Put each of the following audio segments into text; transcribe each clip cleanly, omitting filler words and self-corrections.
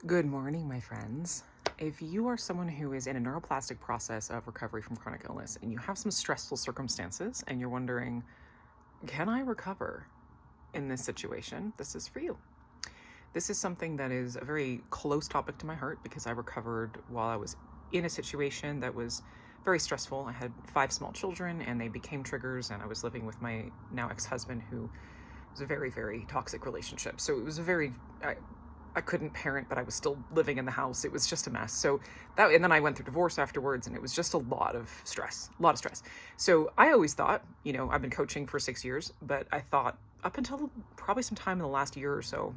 Good morning, my friends. If you are someone who is in a neuroplastic process of recovery from chronic illness and you have some stressful circumstances and you're wondering, can I recover in this situation? This is for you. This is something that is a very close topic to my heart because I recovered while I was in a situation that was very stressful. I had 5 small children and they became triggers, and I was living with my now ex-husband, who was a very, very toxic relationship. So it was I couldn't parent, but I was still living in the house. It was just a mess. And then I went through divorce afterwards, and it was just a lot of stress. So I always thought, I've been coaching for 6 years, but I thought up until probably sometime in the last year or so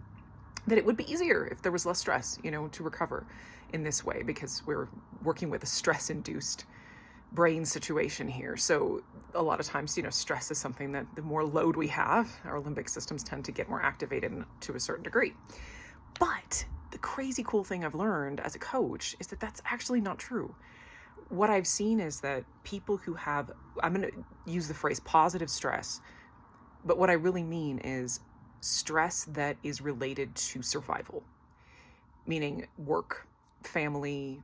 that it would be easier if there was less stress, to recover in this way, because we're working with a stress-induced brain situation here. So a lot of times, stress is something that the more load we have, our limbic systems tend to get more activated to a certain degree. But the crazy cool thing I've learned as a coach is that that's actually not true. What I've seen is that people who have, I'm going to use the phrase positive stress, but what I really mean is stress that is related to survival, meaning work, family,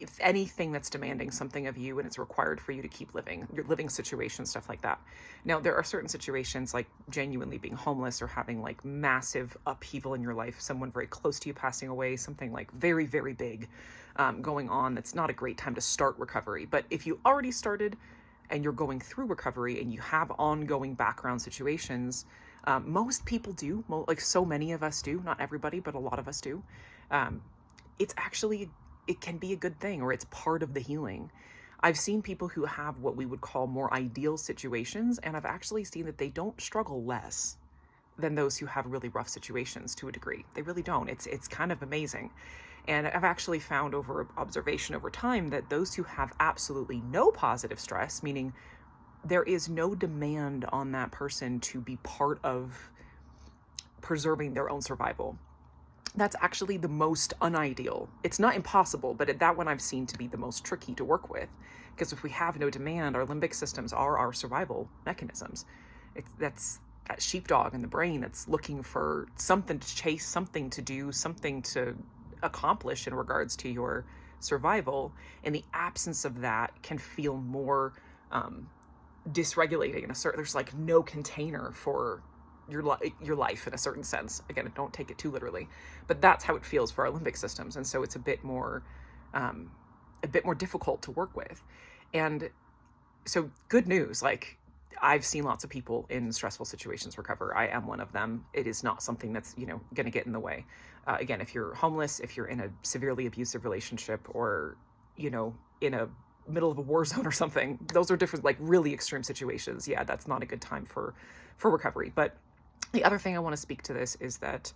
if anything that's demanding something of you and it's required for you to keep living, your living situation, stuff like that. Now, there are certain situations like genuinely being homeless or having like massive upheaval in your life, someone very close to you passing away, something like very, very big going on. That's not a great time to start recovery. But if you already started and you're going through recovery and you have ongoing background situations, most people do, like so many of us do, not everybody, but a lot of us do. It can be a good thing, or it's part of the healing. I've seen people who have what we would call more ideal situations, and I've actually seen that they don't struggle less than those who have really rough situations to a degree. They really don't. It's kind of amazing. And I've actually found over observation over time that those who have absolutely no positive stress, meaning there is no demand on that person to be part of preserving their own survival, that's actually the most unideal. It's not impossible, but that one I've seen to be the most tricky to work with. Because if we have no demand, our limbic systems are our survival mechanisms. That's that sheepdog in the brain that's looking for something to chase, something to do, something to accomplish in regards to your survival. And the absence of that can feel more dysregulating. There's like no container for your life in a certain sense. Again, don't take it too literally, but that's how it feels for our limbic systems. And so it's a bit more difficult to work with. And so good news, like I've seen lots of people in stressful situations recover. I am one of them. It is not something that's, going to get in the way. Again, if you're homeless, if you're in a severely abusive relationship, or, in a middle of a war zone or something, those are different, like really extreme situations. Yeah, that's not a good time for recovery. But the other thing I want to speak to this is that